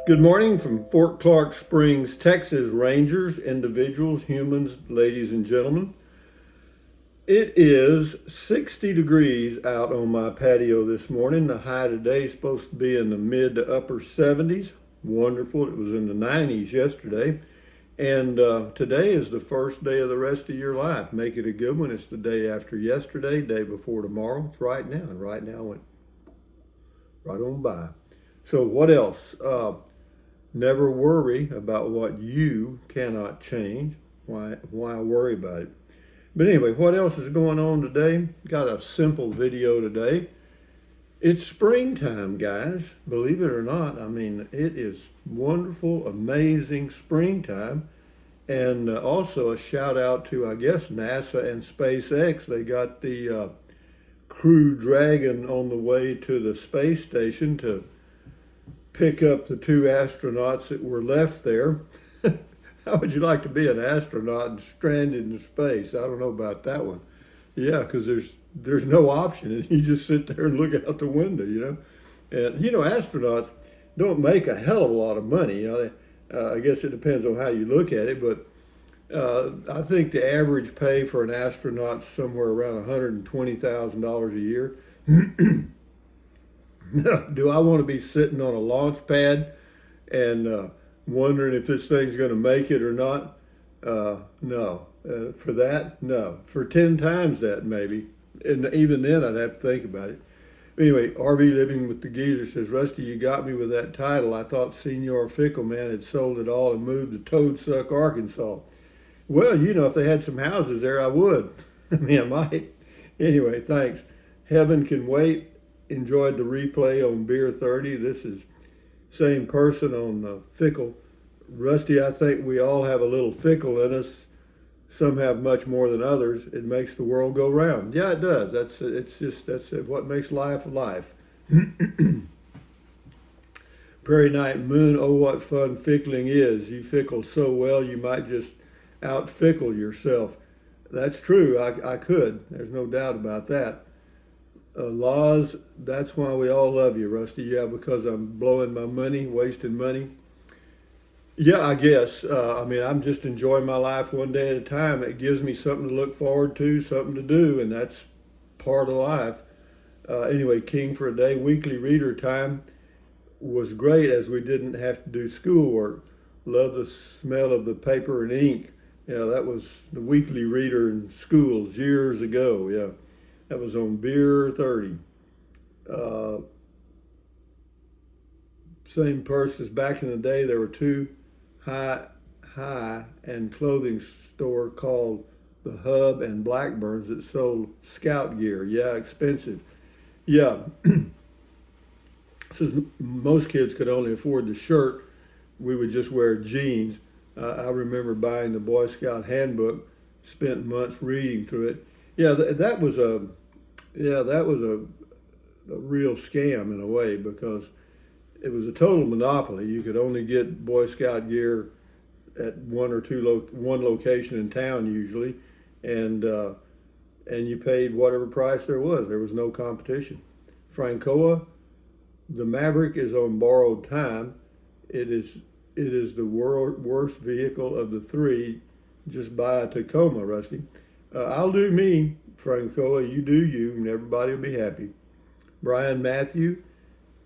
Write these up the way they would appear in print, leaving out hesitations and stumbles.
Good morning from Fort Clark Springs, Texas, Rangers, individuals, humans, ladies and gentlemen. It is 60 degrees out on my patio this morning. The high today is supposed to be in the mid to upper 70s. Wonderful. It was in the 90s yesterday. And today is the first day of the rest of your life. Make it a good one. It's the day after yesterday, day before tomorrow. It's right now. And right now went right on by. So, what else? Never worry about what you cannot change. Why worry about it? But anyway, what else is going on today? Got a simple video today. It's springtime, guys. Believe it or not. I mean, it is wonderful, amazing springtime. And also a shout out to, I guess, NASA and SpaceX. They got the Crew Dragon on the way to the space station to pick up the two astronauts that were left there. How would you like to be an astronaut and stranded in space? I don't know about that one. Yeah, because there's no option. You just sit there and look out the window, you know. And astronauts don't make a hell of a lot of money. I guess it depends on how you look at it, but I think the average pay for an astronaut is somewhere around $120,000 a year. Do I want to be sitting on a launch pad and wondering if this thing's going to make it or not? No. For that, no. For 10 times that, maybe. And even then, I'd have to think about it. Anyway, RV Living with the Geezer says, Rusty, you got me with that title. I thought Senor Fickleman had sold it all and moved to Toadsuck, Arkansas. Well, if they had some houses there, I would. I mean, I might. Anyway, thanks. Heaven Can Wait. Enjoyed the replay on Beer 30. This is same person on Fickle. Rusty, I think we all have a little fickle in us. Some have much more than others. It makes the world go round. Yeah, it does. That's what makes life life. Prairie Night Moon, oh what fun fickling is. You fickle so well you might just out fickle yourself. That's true. I could. There's no doubt about that. Laws, that's why we all love you, Rusty. Yeah, because I'm blowing my money, wasting money. Yeah, I guess. I'm just enjoying my life one day at a time. It gives me something to look forward to, something to do, and that's part of life. Anyway, King for a Day, weekly reader time was great as we didn't have to do schoolwork. Love the smell of the paper and ink. Yeah, that was the weekly reader in schools years ago, yeah. That was on Beer 30. Same person as back in the day. There were two high and clothing store called the Hub and Blackburns that sold scout gear. Yeah, expensive. Yeah. Since most kids could only afford the shirt, we would just wear jeans. I remember buying the Boy Scout handbook, spent months reading through it. Yeah, that was a real scam in a way because it was a total monopoly. You could only get Boy Scout gear at one location in town usually, and you paid whatever price there was. There was no competition. Francoa, the Maverick is on borrowed time. It is the worst vehicle of the three. Just buy a Tacoma, Rusty. I'll do me, Francoa. You do you, and everybody will be happy. Brian Matthew,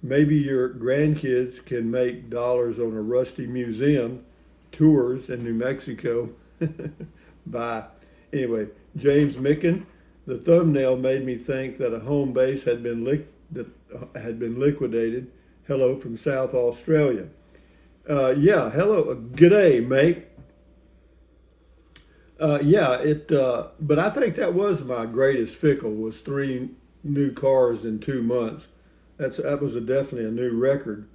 maybe your grandkids can make dollars on a Rusty Museum tours in New Mexico. Bye. Anyway, James Micken, the thumbnail made me think that a home base had been liquidated. Hello from South Australia. Yeah, hello, g'day, mate. But I think that was my greatest fickle, was 3 new cars in 2 months. That was definitely a new record.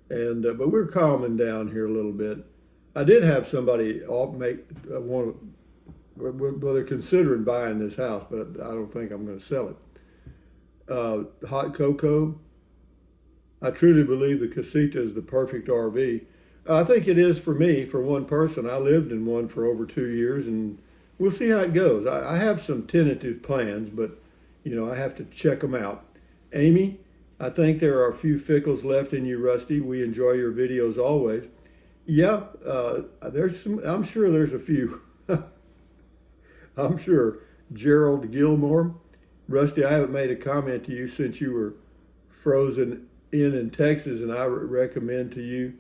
And but we're calming down here a little bit. I did have somebody make well, they're considering buying this house, but I don't think I'm going to sell it. Hot cocoa. I truly believe the Casita is the perfect RV. I think it is for me, for one person. I lived in one for over 2 years, and we'll see how it goes. I have some tentative plans, but I have to check them out. Amy, I think there are a few Fickles left in you, Rusty. We enjoy your videos always. Yeah, there's some, I'm sure there's a few. I'm sure. Gerald Gilmore. Rusty, I haven't made a comment to you since you were frozen in Texas, and I recommend to you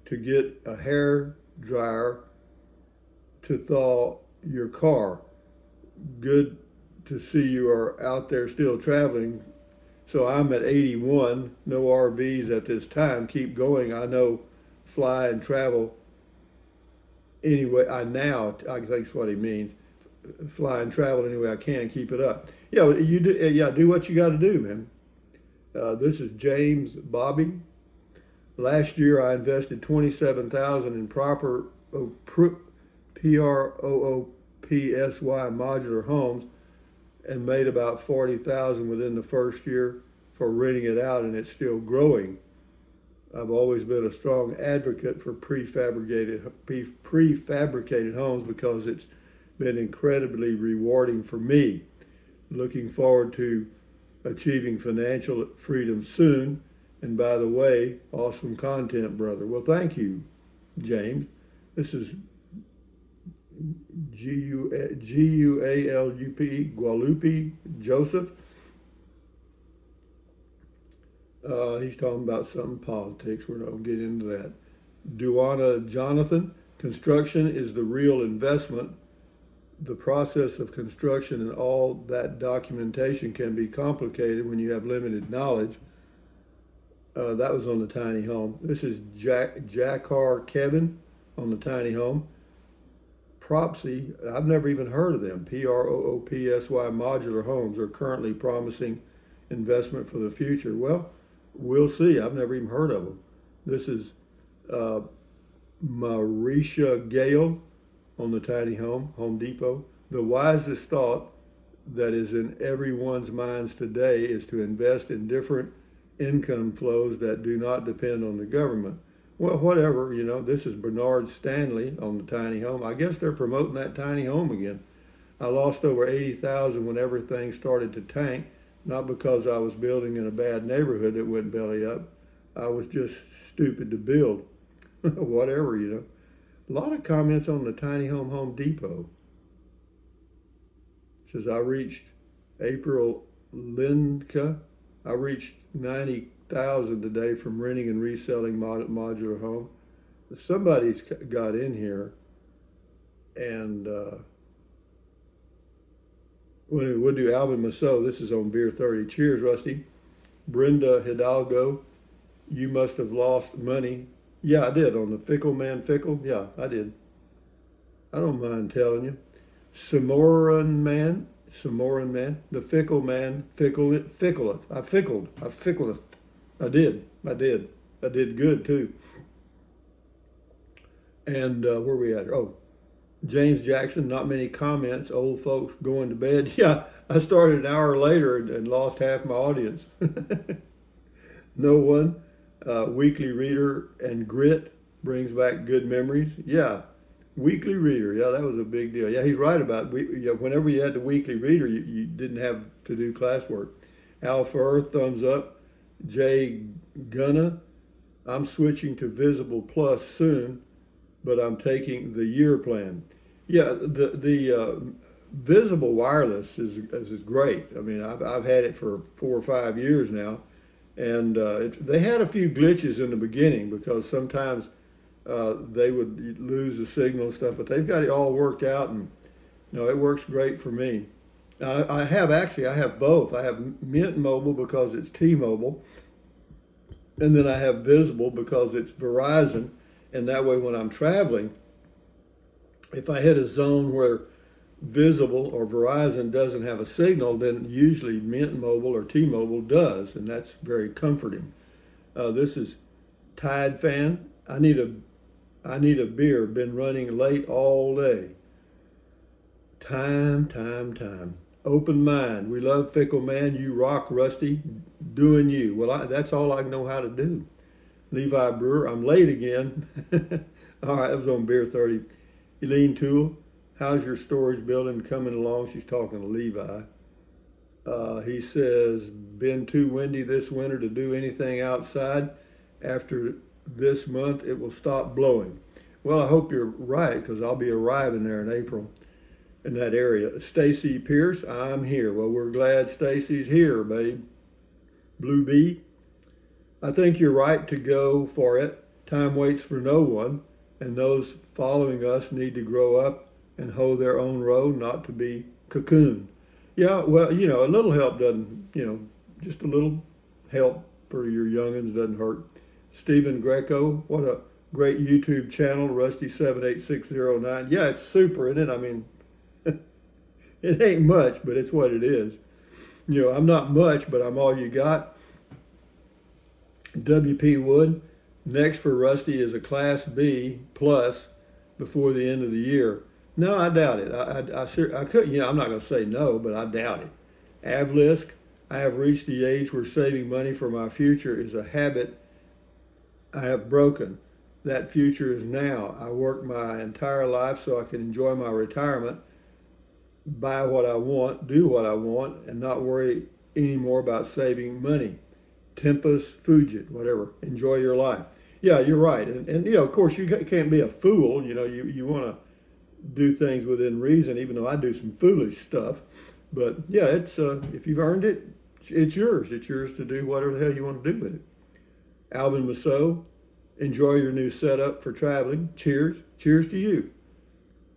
to get a hair dryer to thaw your car. Good to see you are out there still traveling. So I'm at 81, no RVs at this time. Keep going. I know fly and travel anyway. I think that's what he means. Fly and travel any way I can. Keep it up. Yeah, you do. Yeah, do what you got to do, man. This is James Bobby. Last year I invested 27,000 in PROOPSY modular homes and made about 40,000 within the first year for renting it out, and it's still growing. I've always been a strong advocate for prefabricated homes because it's been incredibly rewarding for me. Looking forward to achieving financial freedom soon. And by the way, awesome content, brother. Well, thank you, James. This is Guadalupe, Guadalupe Joseph. He's talking about some politics. We're not going to get into that. Duana Jonathan, construction is the real investment. The process of construction and all that documentation can be complicated when you have limited knowledge. That was on the tiny home. This is Jackar Kevin on the tiny home. Propsy, I've never even heard of them. PROOPSY modular homes are currently promising investment for the future. Well, we'll see. I've never even heard of them. This is Marisha Gale on the tiny home, Home Depot. The wisest thought that is in everyone's minds today is to invest in different income flows that do not depend on the government. Well, whatever, this is Bernard Stanley on the tiny home. I guess they're promoting that tiny home again. I lost over 80,000 when everything started to tank, not because I was building in a bad neighborhood that went belly up. I was just stupid to build. Whatever, A lot of comments on the tiny home Home Depot. It says, I reached April Lindka. I reached 90,000 today from renting and reselling modular home. Somebody's got in here, and we'll do Alvin Masso. This is on Beer 30. Cheers, Rusty. Brenda Hidalgo, you must have lost money. Yeah, I did on the Fickle Man Fickle. Yeah, I did. I don't mind telling you. Samoran Man, the Fickle Man, fickleth. I fickleth. I did good too. And where we at? Oh, James Jackson, not many comments, old folks going to bed. Yeah, I started an hour later and lost half my audience. No one. Weekly Reader and Grit brings back good memories. Yeah, Weekly Reader. Yeah, that was a big deal. Yeah, he's right about whenever you had the Weekly Reader, you didn't have to do classwork. Al Fur, thumbs up. Jay Gunna, I'm switching to Visible Plus soon, but I'm taking the year plan. Yeah, the Visible Wireless is great. I mean, I've had it for 4 or 5 years now. And they had a few glitches in the beginning because sometimes they would lose the signal and stuff, but they've got it all worked out, and it works great for me. I have both. I have Mint Mobile because it's T-Mobile, and then I have Visible because it's Verizon, and that way when I'm traveling, if I hit a zone where Visible or Verizon doesn't have a signal, then usually Mint Mobile or T-Mobile does, and that's very comforting. This is Tide Fan. I need a beer. Been running late all day. Time. Open mind. We love Fickle Man. You rock, Rusty. Doing you. Well, that's all I know how to do. Levi Brewer. I'm late again. All right, that was on Beer 30. Eileen Toole. How's your storage building coming along? She's talking to Levi. He says, been too windy this winter to do anything outside. After this month, it will stop blowing. Well, I hope you're right, because I'll be arriving there in April in that area. Stacy Pierce, I'm here. Well, we're glad Stacy's here, babe. Blue Bee, I think you're right to go for it. Time waits for no one, and those following us need to grow up and hoe their own road, not to be cocooned. Yeah, well, a little help doesn't, just a little help for your youngins doesn't hurt. Stephen Greco, what a great YouTube channel, Rusty78609. Yeah, it's super, isn't it? I mean, it ain't much, but it's what it is. I'm not much, but I'm all you got. WP Wood, next for Rusty is a Class B plus before the end of the year. No, I doubt it. I could, I'm not going to say no, but I doubt it. Avlisk, I have reached the age where saving money for my future is a habit I have broken. That future is now. I work my entire life so I can enjoy my retirement, buy what I want, do what I want, and not worry anymore about saving money. Tempus fugit, whatever. Enjoy your life. Yeah, you're right. And of course, you can't be a fool. You want to do things within reason, even though I do some foolish stuff. But yeah, it's if you've earned it, it's yours. It's yours to do whatever the hell you want to do with it. Alvin Massot, enjoy your new setup for traveling. Cheers. Cheers to you.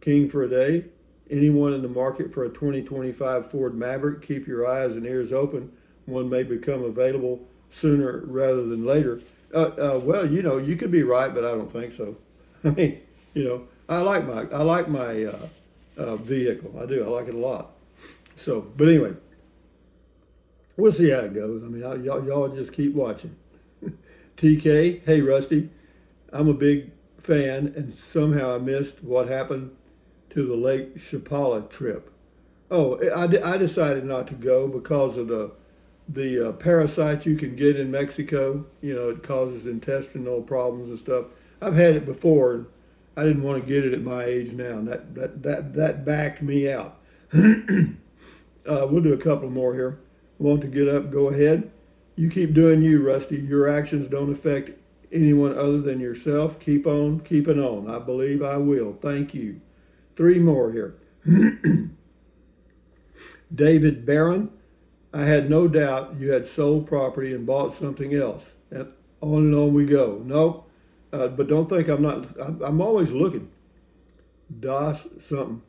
King for a day. Anyone in the market for a 2025 Ford Maverick, keep your eyes and ears open. One may become available sooner rather than later. Well, you could be right, but I don't think so. I mean, I like my vehicle. I do. I like it a lot. So, but anyway, we'll see how it goes. I mean, y'all just keep watching. TK, hey Rusty, I'm a big fan, and somehow I missed what happened to the Lake Chapala trip. Oh, I decided not to go because of the parasite you can get in Mexico. It causes intestinal problems and stuff. I've had it before, and I didn't want to get it at my age now, and that backed me out. We'll do a couple more here. Want to get up? Go ahead. You keep doing you, Rusty. Your actions don't affect anyone other than yourself. Keep on keeping on. I believe I will. Thank you. 3 more here. David Barron, I had no doubt you had sold property and bought something else. And on we go. Nope. But don't think I'm not. I'm always looking. Das something.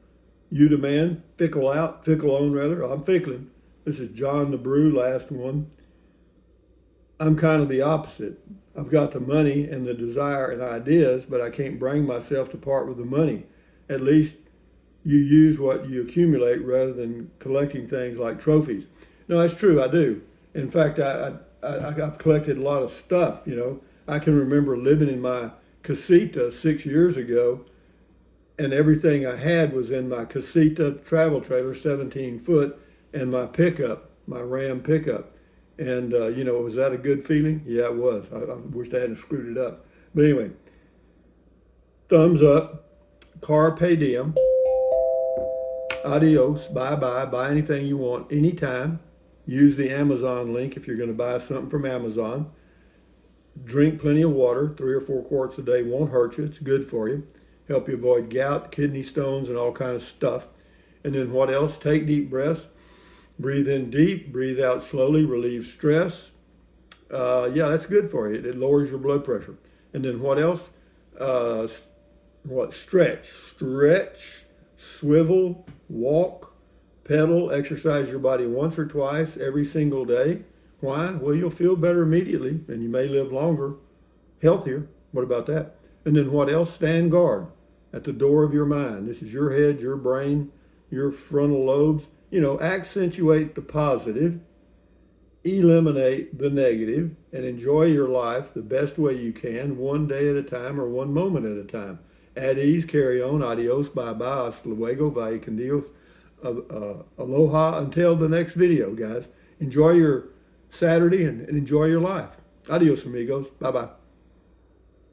You demand, fickle on rather. I'm fickling. This is John the Brew, last one. I'm kind of the opposite. I've got the money and the desire and ideas, but I can't bring myself to part with the money. At least you use what you accumulate rather than collecting things like trophies. No, that's true. I do. In fact, I've collected a lot of stuff. I can remember living in my casita 6 years ago, and everything I had was in my casita travel trailer, 17 foot, and my pickup, my Ram pickup. And, was that a good feeling? Yeah, it was. I wished I hadn't screwed it up. But anyway, thumbs up, carpe diem, adios, bye-bye, buy anything you want, anytime. Use the Amazon link if you're going to buy something from Amazon. Drink plenty of water, 3 or 4 quarts a day won't hurt you. It's good for you. Help you avoid gout, kidney stones, and all kinds of stuff. And then what else? Take deep breaths. Breathe in deep, breathe out slowly, relieve stress. Yeah, that's good for you. It lowers your blood pressure. And then what else? Stretch, swivel, walk, pedal, exercise your body once or twice every single day. Why? Well, you'll feel better immediately, and you may live longer, healthier. What about that? And then what else? Stand guard at the door of your mind. This is your head, your brain, your frontal lobes. Accentuate the positive, eliminate the negative, and enjoy your life the best way you can, one day at a time or one moment at a time. At ease, carry on, adios, bye-bye, hasta luego, vaya con Dios, aloha, until the next video, guys. Enjoy your Saturday and enjoy your life. Adios, amigos. Bye-bye.